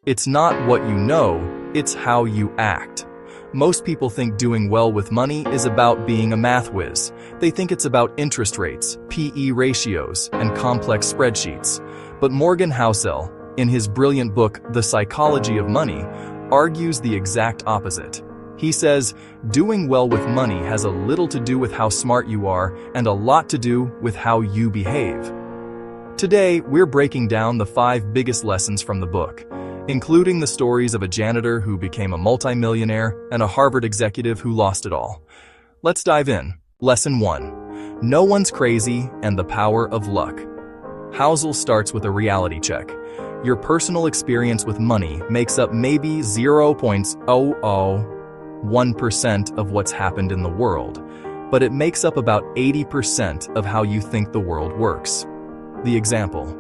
It's not what you know, it's how you act. Most people think doing well with money is about being a math whiz. They think it's about interest rates, PE ratios, and complex spreadsheets. But Morgan Housel, in his brilliant book, The Psychology of Money, argues the exact opposite. He says, doing well with money has a little to do with how smart you are and a lot to do with how you behave. Today, we're breaking down the 5 biggest lessons from the book, including the stories of a janitor who became a multimillionaire and a Harvard executive who lost it all. Let's dive in. Lesson 1. No one's crazy and the power of luck. Housel starts with a reality check. Your personal experience with money makes up maybe 0.001% of what's happened in the world, but it makes up about 80% of how you think the world works. The example.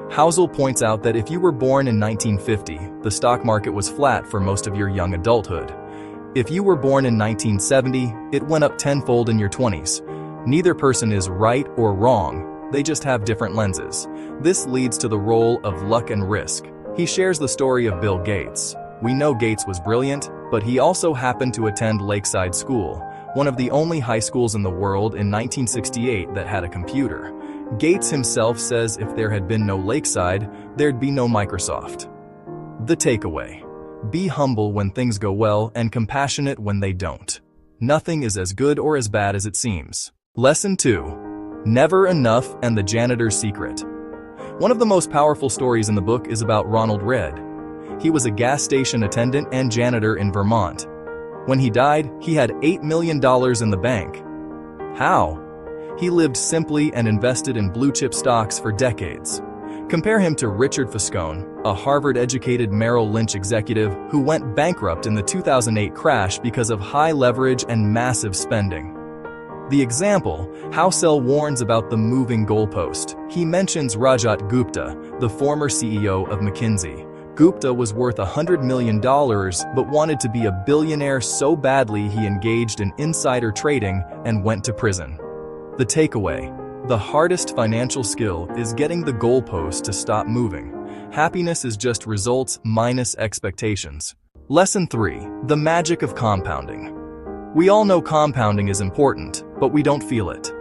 Housel points out that if you were born in 1950, the stock market was flat for most of your young adulthood. If you were born in 1970, it went up tenfold in your 20s. Neither person is right or wrong, they just have different lenses. This leads to the role of luck and risk. He shares the story of Bill Gates. We know Gates was brilliant, but he also happened to attend Lakeside School, one of the only high schools in the world in 1968 that had a computer. Gates himself says if there had been no Lakeside, there'd be no Microsoft. The takeaway. Be humble when things go well and compassionate when they don't. Nothing is as good or as bad as it seems. Lesson 2. Never enough and the janitor's secret. One of the most powerful stories in the book is about Ronald Read. He was a gas station attendant and janitor in Vermont. When he died, he had $8 million in the bank. How? He lived simply and invested in blue-chip stocks for decades. Compare him to Richard Foscone, a Harvard-educated Merrill Lynch executive who went bankrupt in the 2008 crash because of high leverage and massive spending. The example, Housel warns about the moving goalpost. He mentions Rajat Gupta, the former CEO of McKinsey. Gupta was worth $100 million but wanted to be a billionaire so badly he engaged in insider trading and went to prison. The takeaway. The hardest financial skill is getting the goalpost to stop moving. Happiness is just results minus expectations. Lesson 3. The magic of compounding. We all know compounding is important, but we don't feel it.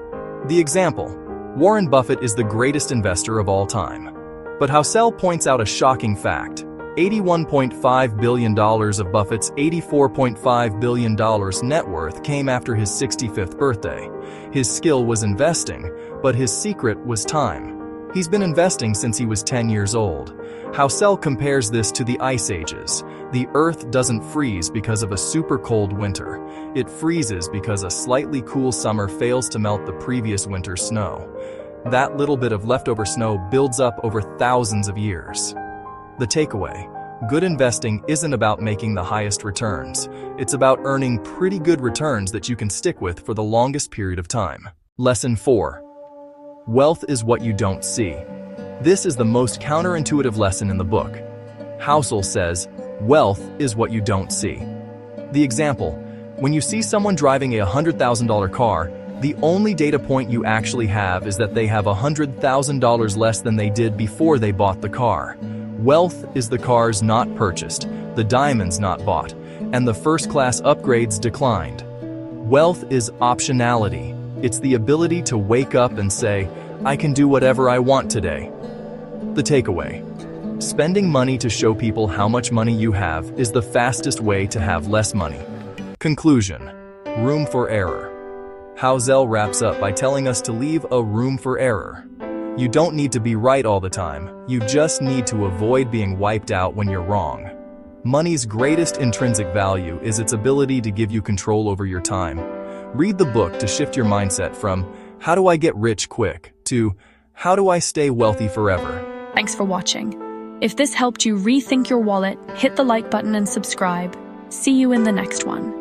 The example. Warren Buffett is the greatest investor of all time. But Housel points out a shocking fact. $81.5 billion of Buffett's $84.5 billion net worth came after his 65th birthday. His skill was investing, but his secret was time. He's been investing since he was 10 years old. Housel compares this to the ice ages. The earth doesn't freeze because of a super cold winter. It freezes because a slightly cool summer fails to melt the previous winter's snow. That little bit of leftover snow builds up over thousands of years. The takeaway. Good investing isn't about making the highest returns. It's about earning pretty good returns that you can stick with for the longest period of time. Lesson 4. Wealth is what you don't see. This is the most counterintuitive lesson in the book. Housel says, wealth is what you don't see. The example. When you see someone driving a $100,000 car, the only data point you actually have is that they have $100,000 less than they did before they bought the car. Wealth is the cars not purchased, the diamonds not bought, and the first-class upgrades declined. Wealth is optionality. It's the ability to wake up and say, I can do whatever I want today. The takeaway. Spending money to show people how much money you have is the fastest way to have less money. Conclusion. Room for error. Housel wraps up by telling us to leave a room for error. You don't need to be right all the time, you just need to avoid being wiped out when you're wrong. Money's greatest intrinsic value is its ability to give you control over your time. Read the book to shift your mindset from, how do I get rich quick, to, how do I stay wealthy forever? Thanks for watching. If this helped you rethink your wallet, hit the like button and subscribe. See you in the next one.